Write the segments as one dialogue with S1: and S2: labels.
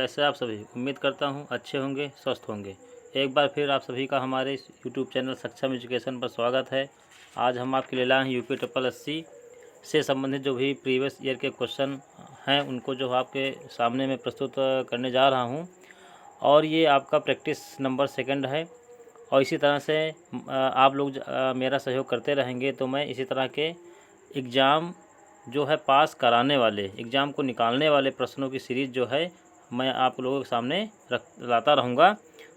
S1: कैसे आप सभी? उम्मीद करता हूँ अच्छे होंगे, स्वस्थ होंगे। एक बार फिर आप सभी का हमारे इस यूट्यूब चैनल सक्षम एजुकेशन पर स्वागत है। आज हम आपके लिए लाए हैं यूपी ट्रिपल एससी से संबंधित जो भी प्रीवियस ईयर के क्वेश्चन हैं उनको जो आपके सामने मैं प्रस्तुत करने जा रहा हूँ। और ये आपका प्रैक्टिस नंबर 2 है। और इसी तरह से आप लोग मेरा सहयोग करते रहेंगे तो मैं इसी तरह के एग्ज़ाम जो है पास कराने वाले, एग्ज़ाम को निकालने वाले प्रश्नों की सीरीज़ जो है मैं आप लोगों के सामने लाता रहूँगा।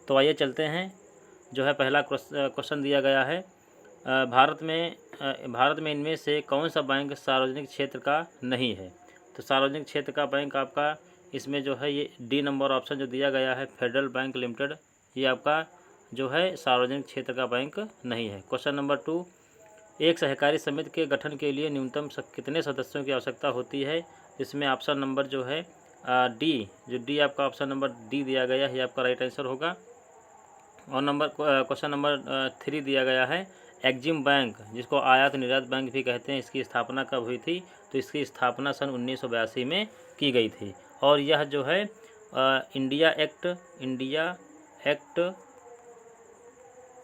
S1: तो आइए चलते हैं। जो है पहला क्वेश्चन दिया गया है, भारत में इनमें से कौन सा बैंक सार्वजनिक क्षेत्र का नहीं है? तो सार्वजनिक क्षेत्र का बैंक आपका इसमें जो है ये डी नंबर ऑप्शन जो दिया गया है, फेडरल बैंक लिमिटेड, ये आपका जो है सार्वजनिक क्षेत्र का बैंक नहीं है। क्वेश्चन नंबर 2, एक सहकारी समिति के गठन के लिए न्यूनतम कितने सदस्यों की आवश्यकता होती है? इसमें ऑप्शन नंबर जो है डी, जो डी आपका ऑप्शन नंबर डी दिया गया है, ये आपका राइट आंसर होगा। और क्वेश्चन नंबर 3 दिया गया है, एग्जिम बैंक जिसको आयात निर्यात बैंक भी कहते हैं, इसकी स्थापना कब हुई थी? तो इसकी स्थापना सन 1982 में की गई थी। और यह जो है इंडिया एक्ट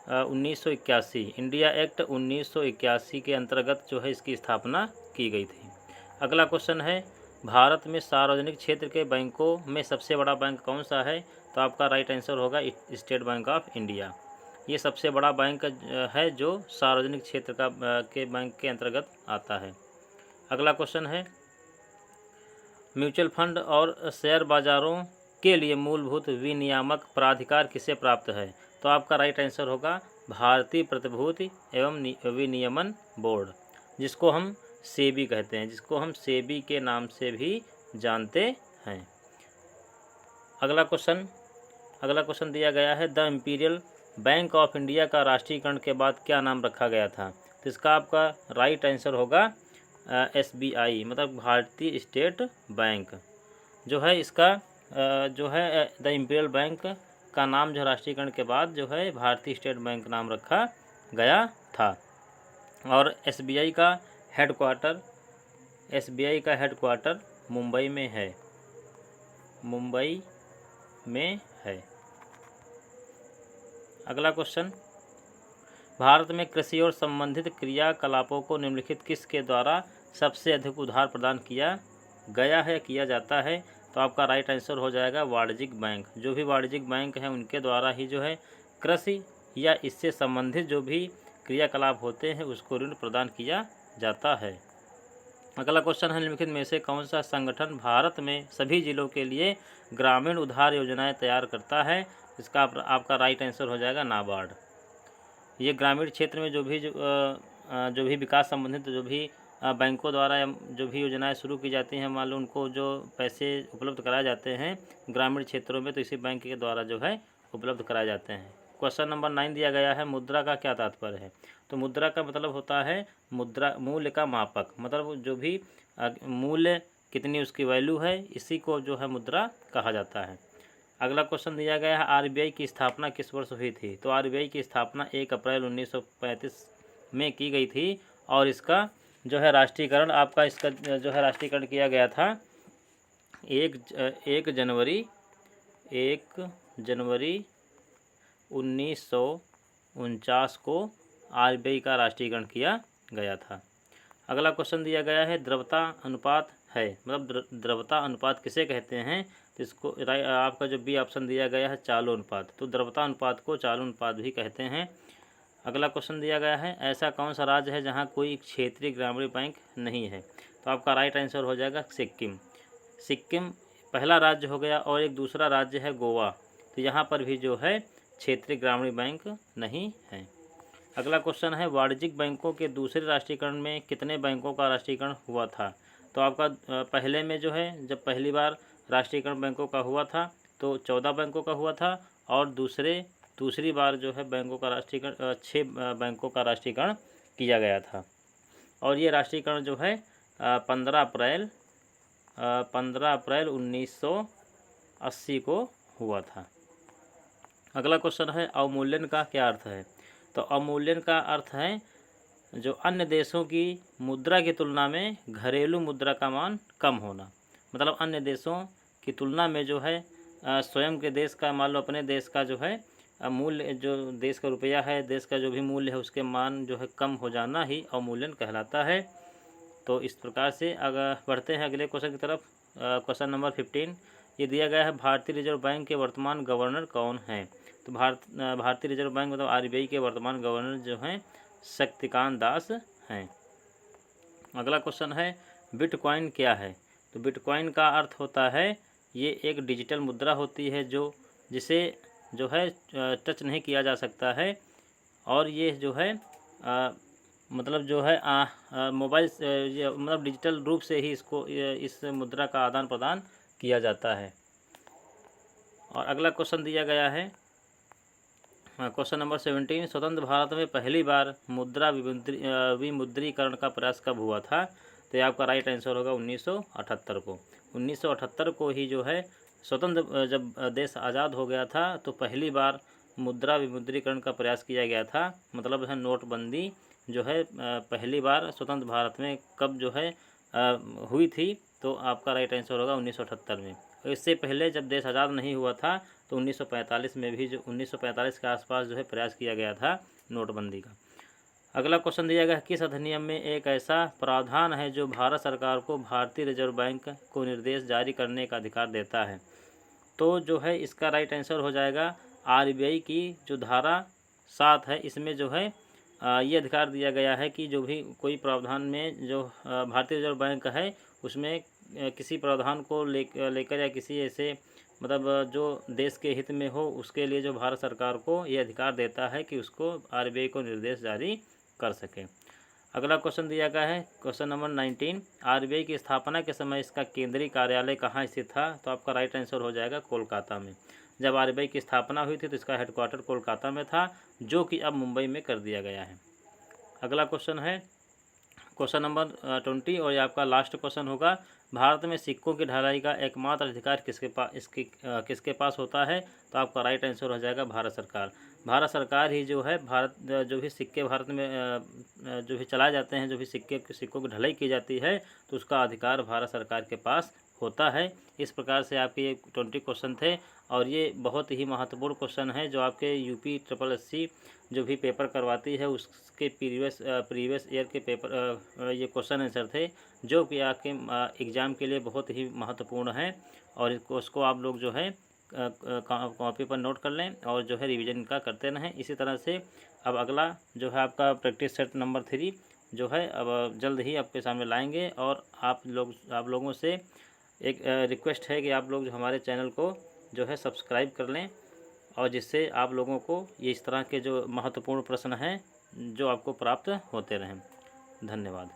S1: 1981, इंडिया एक्ट 1981 के अंतर्गत जो है इसकी स्थापना की गई थी। अगला क्वेश्चन है, भारत में सार्वजनिक क्षेत्र के बैंकों में सबसे बड़ा बैंक कौन सा है? तो आपका राइट आंसर होगा स्टेट बैंक ऑफ इंडिया। ये सबसे बड़ा बैंक है जो सार्वजनिक क्षेत्र के बैंक के अंतर्गत आता है। अगला क्वेश्चन है, म्यूचुअल फंड और शेयर बाजारों के लिए मूलभूत विनियामक प्राधिकार किसे प्राप्त है? तो आपका राइट आंसर होगा भारतीय प्रतिभूति एवं विनियमन बोर्ड, जिसको हम सेबी कहते हैं, जिसको हम सेबी के नाम से भी जानते हैं। अगला क्वेश्चन दिया गया है, the imperial bank of India का राष्ट्रीयकरण के बाद क्या नाम रखा गया था? तो इसका आपका राइट आंसर होगा SBI, मतलब भारतीय स्टेट बैंक जो है इसका जो है द इम्पीरियल बैंक का नाम जो राष्ट्रीयकरण के बाद जो है भारतीय स्टेट बैंक नाम रखा गया था। और SBI का हेडक्वार्टर मुंबई में है। अगला क्वेश्चन, भारत में कृषि और संबंधित क्रियाकलापों को निम्नलिखित किसके द्वारा सबसे अधिक उधार प्रदान किया गया है, किया जाता है? तो आपका राइट आंसर हो जाएगा वाणिज्यिक बैंक। जो भी वाणिज्यिक बैंक हैं उनके द्वारा ही जो है कृषि या इससे संबंधित जो भी क्रियाकलाप होते हैं उसको ऋण प्रदान किया जाता है। अगला क्वेश्चन है, निम्नलिखित में से कौन सा संगठन भारत में सभी जिलों के लिए ग्रामीण उधार योजनाएं तैयार करता है? इसका आपका राइट आंसर हो जाएगा नाबार्ड। ये ग्रामीण क्षेत्र में जो भी विकास संबंधित जो भी बैंकों द्वारा जो भी योजनाएं शुरू की जाती हैं, मान लो उनको जो पैसे उपलब्ध कराए जाते हैं ग्रामीण क्षेत्रों में, तो इसी बैंक के द्वारा जो है उपलब्ध कराए जाते हैं। क्वेश्चन नंबर 9 दिया गया है, मुद्रा का क्या तात्पर्य है? तो मुद्रा का मतलब होता है मूल्य का मापक, मतलब जो भी मूल्य कितनी उसकी वैल्यू है, इसी को जो है मुद्रा कहा जाता है। अगला क्वेश्चन दिया गया है, RBI की स्थापना किस वर्ष हुई थी? तो RBI की स्थापना 1 अप्रैल 1935 में की गई थी। और इसका जो है राष्ट्रीयकरण आपका इसका जो है राष्ट्रीयकरण किया गया था 1 जनवरी 1949 को RBI का राष्ट्रीयकरण किया गया था। अगला क्वेश्चन दिया गया है, द्रव्यता अनुपात है, मतलब द्रव्यता अनुपात किसे कहते हैं? तो इसको आपका जो बी ऑप्शन दिया गया है चालू अनुपात, तो द्रव्यता अनुपात को चालू अनुपात भी कहते हैं। अगला क्वेश्चन दिया गया है, ऐसा कौन सा राज्य है जहां कोई क्षेत्रीय ग्रामीण बैंक नहीं है? तो आपका राइट आंसर हो जाएगा सिक्किम पहला राज्य हो गया। और एक दूसरा राज्य है गोवा, तो यहाँ पर भी जो है क्षेत्रीय ग्रामीण बैंक नहीं है। अगला क्वेश्चन है, वाणिज्यिक बैंकों के दूसरे राष्ट्रीयकरण में कितने बैंकों का राष्ट्रीयकरण हुआ था? तो आपका पहले में जो है जब पहली बार राष्ट्रीयकरण बैंकों का हुआ था तो 14 बैंकों का हुआ था। और दूसरी बार जो है बैंकों का राष्ट्रीयकरण 6 बैंकों का राष्ट्रीयकरण किया गया था। और ये राष्ट्रीयकरण जो है 15 अप्रैल 1980 को हुआ था। अगला क्वेश्चन है, अवमूल्यन का क्या अर्थ है? तो अवमूल्यन का अर्थ है जो अन्य देशों की मुद्रा की तुलना में घरेलू मुद्रा का मान कम होना, मतलब अन्य देशों की तुलना में जो है स्वयं के देश का, मान लो अपने देश का जो है मूल्य, जो देश का रुपया है, देश का जो भी मूल्य है उसके मान जो है कम हो जाना ही अवमूल्यन कहलाता है। तो इस प्रकार से अगर बढ़ते हैं अगले क्वेश्चन की तरफ। क्वेश्चन नंबर 15 ये दिया गया है, भारतीय रिजर्व बैंक के वर्तमान गवर्नर कौन हैं? तो भारतीय रिजर्व बैंक मतलब आरबीआई के वर्तमान गवर्नर जो हैं शक्तिकांत दास हैं। अगला क्वेश्चन है, बिटकॉइन क्या है? तो बिटकॉइन का अर्थ होता है ये एक डिजिटल मुद्रा होती है जिसे जो है टच नहीं किया जा सकता है, और ये जो है मतलब जो है मोबाइल मतलब डिजिटल रूप से ही इस मुद्रा का आदान प्रदान किया जाता है। और अगला क्वेश्चन दिया गया है क्वेश्चन नंबर 17, स्वतंत्र भारत में पहली बार मुद्रा विमुद्रीकरण का प्रयास कब हुआ था? तो ये आपका राइट आंसर होगा 1978 को। 1978 को ही जो है स्वतंत्र जब देश आज़ाद हो गया था तो पहली बार मुद्रा विमुद्रीकरण का प्रयास किया गया था। मतलब है नोटबंदी जो है पहली बार स्वतंत्र भारत में कब जो है हुई थी? तो आपका राइट आंसर होगा 1978 में। इससे पहले जब देश आज़ाद नहीं हुआ था तो 1945 में भी, जो 1945 के आसपास जो है प्रयास किया गया था नोटबंदी का। अगला क्वेश्चन दिया गया, किस अधिनियम में एक ऐसा प्रावधान है जो भारत सरकार को भारतीय रिजर्व बैंक को निर्देश जारी करने का अधिकार देता है? तो जो है इसका राइट आंसर हो जाएगा आरबीआई की जो धारा 7 है, इसमें जो है ये अधिकार दिया गया है कि जो भी कोई प्रावधान में जो भारतीय रिजर्व बैंक है उसमें किसी प्रावधान को लेकर या किसी ऐसे मतलब जो देश के हित में हो उसके लिए जो भारत सरकार को ये अधिकार देता है कि उसको आरबीआई को निर्देश जारी कर सके। अगला क्वेश्चन दिया गया है क्वेश्चन नंबर 19, आरबीआई की स्थापना के समय इसका केंद्रीय कार्यालय कहाँ स्थित था? तो आपका राइट आंसर हो जाएगा कोलकाता में। जब आरबीआई की स्थापना हुई थी तो इसका हेडक्वार्टर कोलकाता में था, जो कि अब मुंबई में कर दिया गया है। अगला क्वेश्चन है क्वेश्चन नंबर 20 और ये आपका लास्ट क्वेश्चन होगा, भारत में सिक्कों की ढलाई का एकमात्र अधिकार किसके पास होता है? तो आपका राइट आंसर हो जाएगा भारत सरकार। भारत सरकार ही जो है जो भी सिक्के भारत में जो भी चलाए जाते हैं, जो भी सिक्कों की ढलाई की जाती है तो उसका अधिकार भारत सरकार के पास होता है। इस प्रकार से आपके ये 20 क्वेश्चन थे और ये बहुत ही महत्वपूर्ण क्वेश्चन है जो आपके यूपी SSSC जो भी पेपर करवाती है उसके प्रीवियस ईयर के पेपर ये क्वेश्चन आंसर थे जो कि आपके एग्ज़ाम के लिए बहुत ही महत्वपूर्ण है। और उसको आप लोग जो है कॉपी पर नोट कर लें और जो है रिवीजन का करते रहें। इसी तरह से अब अगला जो है आपका प्रैक्टिस सेट नंबर 3 जो है अब जल्द ही आपके सामने लाएंगे। और आप लोगों से एक रिक्वेस्ट है कि आप लोग जो हमारे चैनल को जो है सब्सक्राइब कर लें, और जिससे आप लोगों को ये इस तरह के जो महत्वपूर्ण प्रश्न हैं जो आपको प्राप्त होते रहें। धन्यवाद।